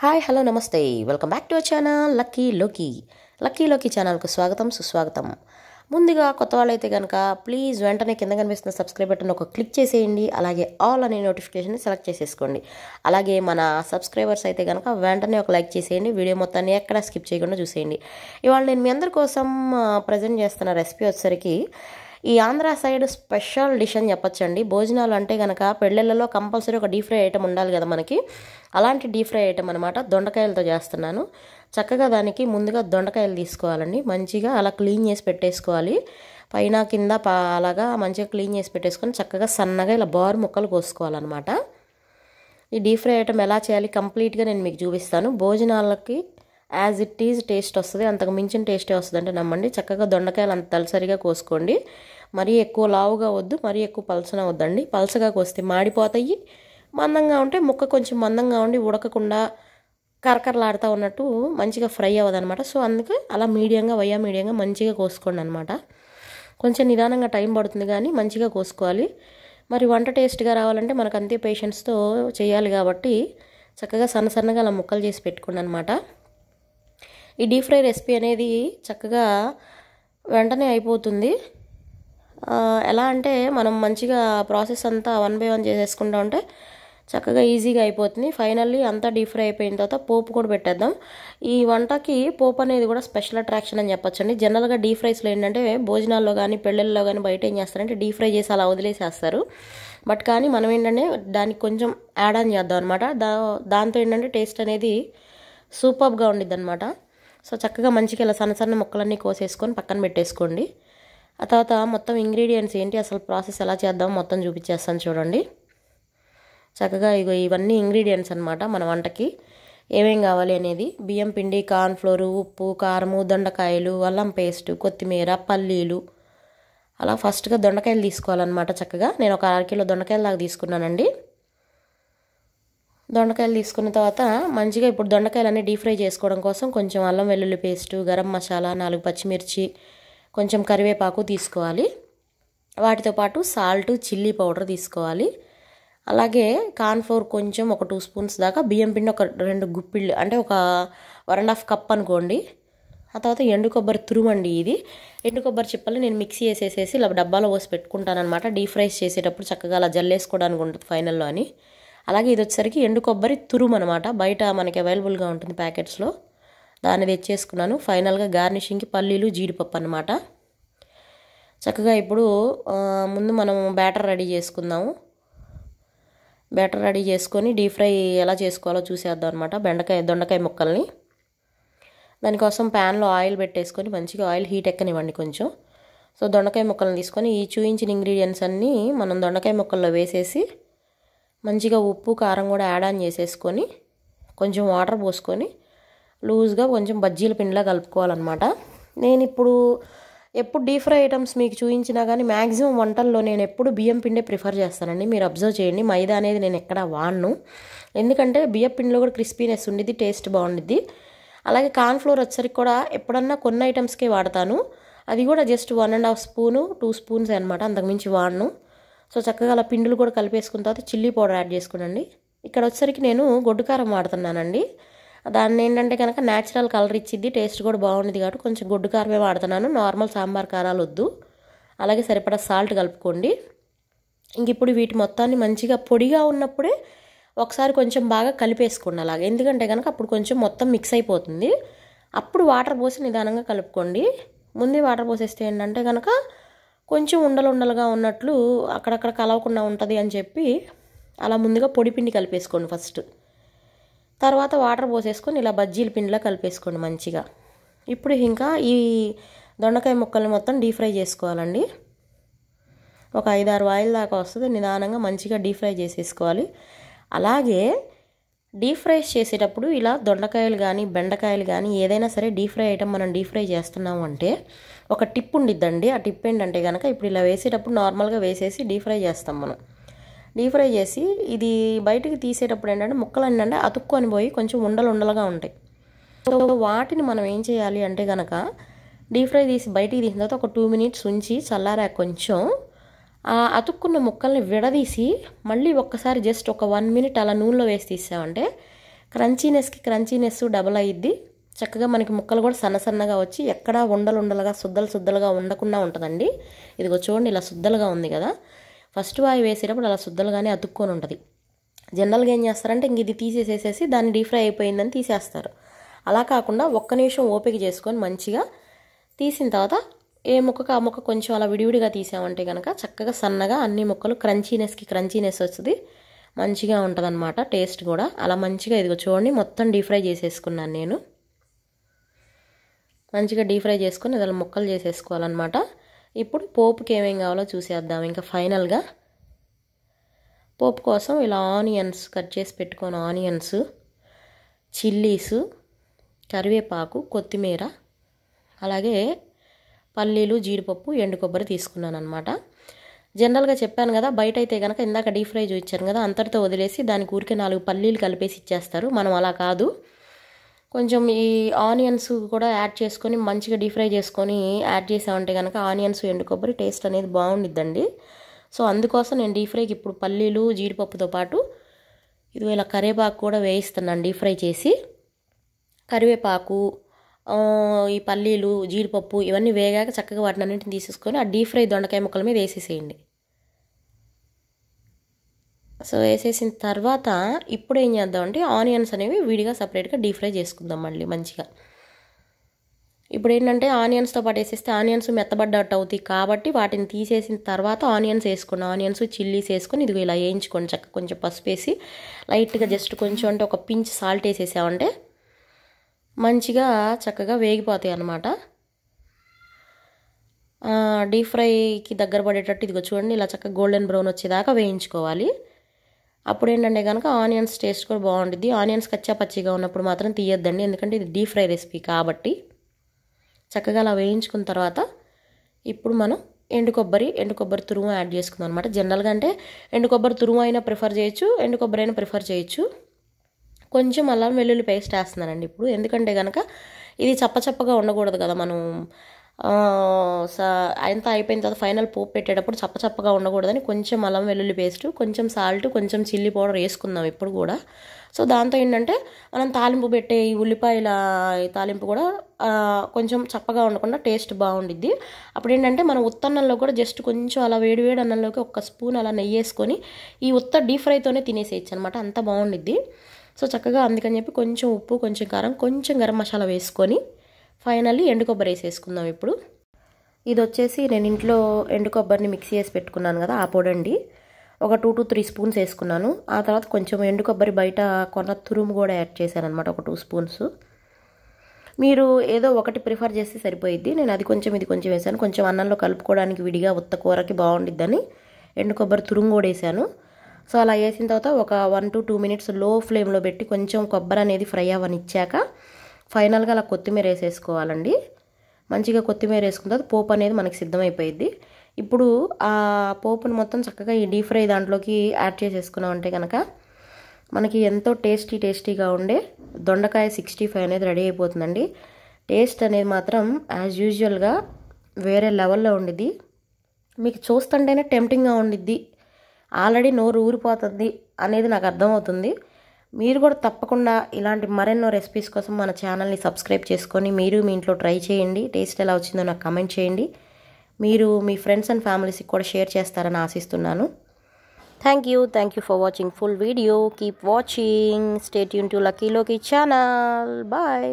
Hi hello నమస్తే welcome back to our channel lucky లోకి ఛానల్కు స్వాగతం సుస్వాగతం. ముందుగా కొత్త వాళ్ళైతే కనుక ప్లీజ్ వెంటనే కింద కనిపిస్తున్న సబ్స్క్రైబ్ బటన్ ఒక క్లిక్ చేసేయండి. అలాగే ఆల్ అనే నోటిఫికేషన్ సెలెక్ట్ చేసేసుకోండి. అలాగే మన సబ్స్క్రైబర్స్ అయితే కనుక వెంటనే ఒక లైక్ చేసేయండి. వీడియో మొత్తాన్ని ఎక్కడ స్కిప్ చేయకుండా చూసేయండి. ఇవాళ నేను మీ అందరి కోసం ప్రజెంట్ చేస్తున్న రెసిపీ వచ్చేసరికి ఈ ఆంధ్ర సైడ్ స్పెషల్ డిష్ అని చెప్పొచ్చండి. భోజనాలు అంటే కనుక పెళ్ళిళ్ళలో కంపల్సరీ ఒక డీప్ ఫ్రై ఐటమ్ ఉండాలి కదా మనకి. అలాంటి డీప్ ఫ్రై ఐటమ్ అనమాట. దొండకాయలతో చేస్తున్నాను. చక్కగా దానికి ముందుగా దొండకాయలు తీసుకోవాలండి. మంచిగా అలా క్లీన్ చేసి పెట్టేసుకోవాలి. పైన కింద అలాగా మంచిగా క్లీన్ చేసి పెట్టేసుకొని చక్కగా సన్నగా ఇలా బారు ముక్కలు కోసుకోవాలన్నమాట. ఈ డీప్ ఫ్రై ఐటమ్ ఎలా చేయాలి కంప్లీట్గా నేను మీకు చూపిస్తాను. భోజనాలకి యాజ్ ఇట్ ఈజ్ టేస్ట్ వస్తుంది, అంతకు మించిన టేస్టే వస్తుంది అంటే నమ్మండి. చక్కగా దొండకాయలు అంత తలసరిగా కోసుకోండి. మరీ ఎక్కువ లావుగా వద్దు, మరీ ఎక్కువ పలసన వద్దండి. పలసగా కోస్తే మాడిపోతాయి. మందంగా ఉంటే ముక్క కొంచెం మందంగా ఉండి ఉడకకుండా కరకరలాడుతూ ఉన్నట్టు మంచిగా ఫ్రై అవ్వదనమాట. సో అందుకే అలా మీడియంగా మంచిగా కోసుకోండి అనమాట. కొంచెం నిదానంగా టైం పడుతుంది కానీ మంచిగా కోసుకోవాలి. మరి వంట టేస్ట్గా రావాలంటే మనకు అంతే పేషెన్స్తో చేయాలి కాబట్టి చక్కగా సన్నగా అలా ముక్కలు చేసి పెట్టుకోండి అనమాట. ఈ డీప్ ఫ్రై రెసిపీ అనేది చక్కగా వెంటనే అయిపోతుంది. ఎలా అంటే మనం మంచిగా ప్రాసెస్ అంతా 1 by 1 చేసేసుకుంటా ఉంటే చక్కగా ఈజీగా అయిపోతుంది. ఫైనల్లీ అంతా డీప్ ఫ్రై అయిపోయిన తర్వాత పోపు కూడా పెట్టేద్దాం. ఈ వంటకి పోపు అనేది కూడా స్పెషల్ అట్రాక్షన్ అని చెప్పొచ్చండి. జనరల్గా డీప్ ఫ్రైస్లో ఏంటంటే భోజనాల్లో కానీ పెళ్ళిళ్ళలో కానీ బయట ఏం చేస్తారంటే డీప్ ఫ్రై చేసి అలా వదిలేసేస్తారు. బట్ కానీ మనం ఏంటంటే దానికి కొంచెం యాడ్ ఆన్ చేద్దాం అనమాట. దాంతో ఏంటంటే టేస్ట్ అనేది సూపర్గా ఉండిద్ది అనమాట. సో చక్కగా మంచిగా ఇలా సన్న ముక్కలన్నీ కోసేసుకొని పక్కన పెట్టేసుకోండి. ఆ తర్వాత మొత్తం ఇంగ్రీడియంట్స్ ఏంటి అసలు ప్రాసెస్ ఎలా చేద్దాం మొత్తం చూపించేస్తాను చూడండి. చక్కగా ఇవన్నీ ఇంగ్రీడియంట్స్ అనమాట మన వంటకి ఏమేం కావాలి అనేది. బియ్యం పిండి, కార్న్ ఫ్లోరు, ఉప్పు, కారము, దొండకాయలు, అల్లం పేస్టు, కొత్తిమీర, పల్లీలు. అలా ఫస్ట్గా దొండకాయలు తీసుకోవాలన్నమాట. చక్కగా నేను ఒక 1/2 కిలో దొండకాయలు దాకా తీసుకున్నానండి. దొండకాయలు తీసుకున్న తర్వాత మంచిగా ఇప్పుడు దొండకాయలన్నీ డీప్ ఫ్రై చేసుకోవడం కోసం కొంచెం అల్లం వెల్లుల్లి పేస్టు, గరం మసాలా, 4 పచ్చిమిర్చి, కొంచెం కరివేపాకు తీసుకోవాలి. వాటితో పాటు సాల్ట్, చిల్లీ పౌడర్ తీసుకోవాలి. అలాగే కార్న్ ఫ్లోర్ కొంచెం ఒక 2 స్పూన్స్ దాకా, బియ్యం పిండి ఒక 2 గుప్పిళ్ళు అంటే ఒక 1.5 కప్ అనుకోండి. ఆ తర్వాత ఎండు కొబ్బరి తురుమండి. ఇది ఎండు కొబ్బరి చిప్పలు నేను మిక్సీ వేసేసేసి ఇలా డబ్బాలో పోసి పెట్టుకుంటాను అనమాట. డీప్ ఫ్రైస్ చేసేటప్పుడు చక్కగా అలా జల్లేసుకోవడానికి ఉంటుంది ఫైనల్లో అని. అలాగే ఇది వచ్చేసరికి ఎండు కొబ్బరి తురుము అనమాట. బయట మనకి అవైలబుల్గా ఉంటుంది ప్యాకెట్స్లో. దాన్ని తెచ్చేసుకున్నాను. ఫైనల్గా గార్నిషింగ్కి పల్లీలు, జీడిపప్పు అనమాట. చక్కగా ఇప్పుడు ముందు మనం బ్యాటర్ రెడీ చేసుకుందాము. బ్యాటర్ రెడీ చేసుకొని డీప్ ఫ్రై ఎలా చేసుకోవాలో చూసేద్దాం అనమాట. దొండకాయ ముక్కల్ని. దానికోసం ప్యాన్లో ఆయిల్ పెట్టేసుకొని మంచిగా ఆయిల్ హీట్ ఎక్కనివ్వండి కొంచెం. సో దొండకాయ ముక్కల్ని తీసుకొని ఈ చూయించిన ఇంగ్రీడియంట్స్ అన్నీ మనం దొండకాయ ముక్కల్లో వేసేసి మంచిగా ఉప్పు, కారం కూడా యాడ్ ఆన్ చేసేసుకొని కొంచెం వాటర్ పోసుకొని లూజ్గా కొంచెం బజ్జీల పిండిలా కలుపుకోవాలన్నమాట. నేను ఎప్పుడు డీప్ ఫ్రై ఐటమ్స్ మీకు చూపించినా కానీ మ్యాక్సిమం వంటల్లో నేను ఎప్పుడు బియ్యం పిండే ప్రిఫర్ చేస్తానండి. మీరు అబ్జర్వ్ చేయండి. మైదా అనేది నేను ఎక్కడ వాడను. ఎందుకంటే బియ్యం పిండిలో కూడా క్రిస్పీనెస్ ఉండిద్ది, టేస్ట్ బాగుండిద్ది. అలాగే కార్న్ ఫ్లోర్ వచ్చరికి కూడా ఎప్పుడన్నా కొన్ని ఐటమ్స్కే వాడతాను. అది కూడా జస్ట్ 1.5 స్పూను 2 స్పూన్స్ అనమాట, అంతకుమించి వాడను. సో చక్కగా అలా పిండులు కూడా కలిపేసుకున్న తర్వాత చిల్లీ పౌడర్ యాడ్ చేసుకోనండి. ఇక్కడ వచ్చేసరికి నేను గొడ్డు కారం వాడుతున్నానండి. దాన్ని ఏంటంటే కనుక న్యాచురల్ కలర్ ఇచ్చిద్ది, టేస్ట్ కూడా బాగుంది కాబట్టి కొంచెం గొడ్డు కారమే వాడుతున్నాను. నార్మల్ సాంబార్ కారాలు వద్దు. అలాగే సరిపడా సాల్ట్ కలుపుకోండి. ఇంక ఇప్పుడు వీటి మొత్తాన్ని మంచిగా పొడిగా ఉన్నప్పుడే ఒకసారి కొంచెం బాగా కలిపేసుకోండి అలాగే. ఎందుకంటే కనుక అప్పుడు కొంచెం మొత్తం మిక్స్ అయిపోతుంది. అప్పుడు వాటర్ పోసి నిదానంగా కలుపుకోండి. ముందే వాటర్ పోసేస్తే ఏంటంటే కనుక కొంచెం ఉండలుగా ఉన్నట్లు అక్కడక్కడ కలవకుండా ఉంటుంది అని చెప్పి అలా ముందుగా పొడి పిండి కలిపేసుకోండి ఫస్ట్. తర్వాత వాటర్ పోసేసుకొని ఇలా బజ్జీల పిండిలా కలిపేసుకోండి మంచిగా. ఇప్పుడు ఇంకా ఈ దొండకాయ ముక్కల్ని మొత్తం డీప్ ఫ్రై చేసుకోవాలండి. ఒక 5-6 ఆయిల్ దాకా వస్తుంది. నిదానంగా మంచిగా డీప్ ఫ్రై చేసేసుకోవాలి. అలాగే డీప్ ఫ్రై చేసేటప్పుడు ఇలా దొండకాయలు కానీ బెండకాయలు కానీ ఏదైనా సరే డీప్ ఫ్రై ఐటమ్ మనం డీప్ ఫ్రై చేస్తున్నాము అంటే ఒక టిప్ ఉండిద్దండి. ఆ టిప్ ఏంటంటే కనుక ఇప్పుడు ఇలా వేసేటప్పుడు నార్మల్గా వేసేసి డీప్ ఫ్రై చేస్తాం మనం. డీప్ ఫ్రై చేసి ఇది బయటికి తీసేటప్పుడు ఏంటంటే ముక్కలు ఏంటంటే అతుక్కొని పోయి కొంచెం ఉండలుగా ఉంటాయి. సో వాటిని మనం ఏం చేయాలి అంటే కనుక డీప్ ఫ్రై తీసి బయటికి తీసిన తర్వాత ఒక 2 minutes ఉంచి చల్లారాక కొంచెం ఆ అతుక్కున్న ముక్కల్ని విడదీసి మళ్ళీ ఒక్కసారి జస్ట్ ఒక 1 minute అలా నూనెలో వేసి తీసామంటే క్రంచీనెస్ డబల్ అయ్యిద్ది. చక్కగా మనకి ముక్కలు కూడా సన్నగా వచ్చి ఎక్కడ ఉండలుగా సుద్దలుగా ఉండకుండా ఉంటుందండి. ఇదిగో చూడండి, ఇలా సుద్దలుగా ఉంది కదా. ఫస్ట్ వాయి వేసేటప్పుడు అలా సుద్దలుగానే అతుక్కొని ఉంటుంది. జనరల్గా ఏం చేస్తారంటే ఇంక ఇది తీసేసేసి దాన్ని డీప్ ఫ్రై అయిపోయిందని తీసేస్తారు. అలా కాకుండా ఒక్క నిమిషం ఓపిక చేసుకొని మంచిగా తీసిన తర్వాత ఏ ముక్కకు ఆ ముక్క కొంచెం అలా విడివిడిగా తీసామంటే కనుక చక్కగా సన్నగా అన్ని ముక్కలు క్రంచీనెస్ వస్తుంది, మంచిగా ఉంటుందన్నమాట. టేస్ట్ కూడా అలా మంచిగా ఇదిగో చూడండి మొత్తం డీప్ ఫ్రై చేసేసుకున్నాను నేను. మంచిగా డీప్ ఫ్రై చేసుకొని ఇలా ముక్కలు చేసేసుకోవాలన్నమాట. ఇప్పుడు పోపుకి ఏమేం కావాలో చూసేద్దాం. ఇంకా ఫైనల్గా పోపు కోసం ఇలా ఆనియన్స్ కట్ చేసి పెట్టుకొని ఆనియన్స్, చిల్లీస్, కరివేపాకు, కొత్తిమీర, అలాగే పల్లీలు, జీడిపప్పు, ఎండు కొబ్బరి తీసుకున్నాను అనమాట. జనరల్గా చెప్పాను కదా, బయట అయితే కనుక ఇందాక డీప్ ఫ్రై చూపించాను కదా, అంతటితో వదిలేసి దానికి ఊరికే 4 పల్లీలు కలిపేసి ఇచ్చేస్తారు. మనం అలా కాదు, కొంచెం ఈ ఆనియన్స్ కూడా యాడ్ చేసుకొని మంచిగా డీప్ ఫ్రై చేసుకొని యాడ్ చేసామంటే కనుక ఆనియన్స్, ఎండు కొబ్బరి టేస్ట్ అనేది బాగుండిద్దండి. సో అందుకోసం నేను డీప్ ఫ్రైకి ఇప్పుడు పల్లీలు, జీడిపప్పుతో పాటు ఇది ఇలా కరివేపాకు కూడా వేయిస్తున్నాను. డీప్ ఫ్రై చేసి కరివేపాకు, ఈ పల్లీలు, జీడిపప్పు ఇవన్నీ వేగాక చక్కగా వాటిని అన్నింటిని తీసేసుకొని ఆ డీప్ ఫ్రై దొండకాయ ముక్కల మీద వేసేసేయండి. సో వేసేసిన తర్వాత ఇప్పుడు ఏం చేద్దామంటే ఆనియన్స్ అనేవి విడిగా సపరేట్గా డీప్ ఫ్రై చేసుకుందాం మళ్ళీ మంచిగా. ఇప్పుడు ఏంటంటే ఆనియన్స్తో పాటు వేసేస్తే ఆనియన్స్ మెత్తబడ్డట్టు అవుతాయి కాబట్టి వాటిని తీసేసిన తర్వాత ఆనియన్స్ వేసుకున్నాం. ఆనియన్స్, చిల్లీస్ వేసుకొని ఇది ఇలా వేయించుకోండి. చక్కగా కొంచెం పసుపు వేసి లైట్గా జస్ట్ కొంచెం అంటే ఒక పించ్ సాల్ట్ వేసేసామంటే మంచిగా చక్కగా వేగిపోతాయి అన్నమాట. డీప్ ఫ్రైకి దగ్గర పడేటట్టు ఇదిగో చూడండి ఇలా చక్కగా గోల్డెన్ బ్రౌన్ వచ్చేదాకా వేయించుకోవాలి. అప్పుడు ఏంటంటే కనుక ఆనియన్స్ టేస్ట్ కూడా బాగుంటుంది. ఆనియన్స్ కచ్చా పచ్చిగా ఉన్నప్పుడు మాత్రం తీయొద్దండి, ఎందుకంటే ఇది డీప్ ఫ్రై రెసిపీ కాబట్టి. చక్కగా అలా వేయించుకున్న తర్వాత ఇప్పుడు మనం ఎండు కొబ్బరి తురుము యాడ్ చేసుకుందాం అనమాట. జనరల్గా అంటే ఎండు కొబ్బరి తురుము అయినా ప్రిఫర్ చేయొచ్చు, ఎండు కొబ్బరి అయినా ప్రిఫర్ చేయొచ్చు. కొంచెం అల్లం వెల్లుల్లి పేస్ట్ వేస్తున్నానండి ఇప్పుడు, ఎందుకంటే కనుక ఇది చప్పగా ఉండకూడదు కదా. మనం అంతా అయిపోయిన తర్వాత ఫైనల్ పోపు పెట్టేటప్పుడు చప్పగా ఉండకూడదని కొంచెం అల్లం వెల్లుల్లి పేస్ట్, కొంచెం సాల్ట్, కొంచెం చిల్లీ పౌడర్ వేసుకుందాం ఇప్పుడు కూడా. సో దాంతో ఏంటంటే మనం తాలింపు పెట్టే ఈ ఉల్లిపాయల తాలింపు కూడా కొంచెం చప్పగా ఉండకుండా టేస్ట్ బాగుండిద్ది. అప్పుడు ఏంటంటే మనం ఉత్తన్నంలో కూడా జస్ట్ కొంచెం అలా వేడి అన్నంలోకి 1 స్పూన్ అలా నెయ్యి వేసుకొని ఈ ఉత్త డీప్ ఫ్రైతోనే తినేసేయచ్చు అనమాట, అంత బాగుండిద్ది. సో చక్కగా అందుకని చెప్పి కొంచెం ఉప్పు, కొంచెం కారం, కొంచెం గరం మసాలా వేసుకొని ఫైనల్లీ ఎండు కొబ్బరి వేసేసుకుందాం ఇప్పుడు. ఇది వచ్చేసి నేను ఇంట్లో ఎండు కొబ్బరిని మిక్సీ చేసి పెట్టుకున్నాను కదా, ఆ పొడండి. ఒక 2 to 3 స్పూన్స్ వేసుకున్నాను. ఆ తర్వాత కొంచెం ఎండు కొబ్బరి బయట కొన్న తురుము కూడా యాడ్ చేశాను అనమాట, ఒక 2 స్పూన్స్. మీరు ఏదో ఒకటి ప్రిఫర్ చేస్తే సరిపోయిద్ది. నేను అది కొంచెం ఇది కొంచెం వేసాను. కొంచెం అన్నంలో కలుపుకోవడానికి విడిగా ఉత్త కూరకి బాగుండిద్దని ఎండు కొబ్బరి తురుము కూడా వేసాను. సో అలా వేసిన తర్వాత ఒక 1 to 2 మినిట్స్ లో ఫ్లేమ్లో పెట్టి కొంచెం కొబ్బరి అనేది ఫ్రై అవ్వనిచ్చాక ఫైనల్గా అలా కొత్తిమీర వేసేసుకోవాలండి. మంచిగా కొత్తిమీర వేసుకున్న తర్వాత పోపు అనేది మనకి సిద్ధమైపోయిద్ది. ఇప్పుడు ఆ పోపును మొత్తం చక్కగా ఈ డీప్ ఫ్రై దాంట్లోకి యాడ్ చేసేసుకున్నామంటే కనుక మనకి ఎంతో టేస్టీగా ఉండే దొండకాయ 65 అనేది రెడీ అయిపోతుందండి. టేస్ట్ అనేది మాత్రం యాజ్ యూజువల్గా వేరే లెవెల్లో ఉండిద్ది. మీకు చూస్తుంటేనే టెంప్టింగ్గా ఉండిద్ది, ఆల్రెడీ నోరు ఊరిపోతుంది అనేది నాకు అర్థమవుతుంది. మీరు కూడా తప్పకుండా ఇలాంటి మరెన్నో రెసిపీస్ కోసం మన ఛానల్ని సబ్స్క్రైబ్ చేసుకొని మీరు మీ ఇంట్లో ట్రై చేయండి. టేస్ట్ ఎలా వచ్చిందో నాకు కమెంట్ చేయండి. మీరు మీ ఫ్రెండ్స్ అండ్ ఫ్యామిలీస్కి కూడా షేర్ చేస్తారని ఆశిస్తున్నాను. Thank you for watching full video. Keep watching. Stay tune to lucky లోకి ఛానల్. బాయ్.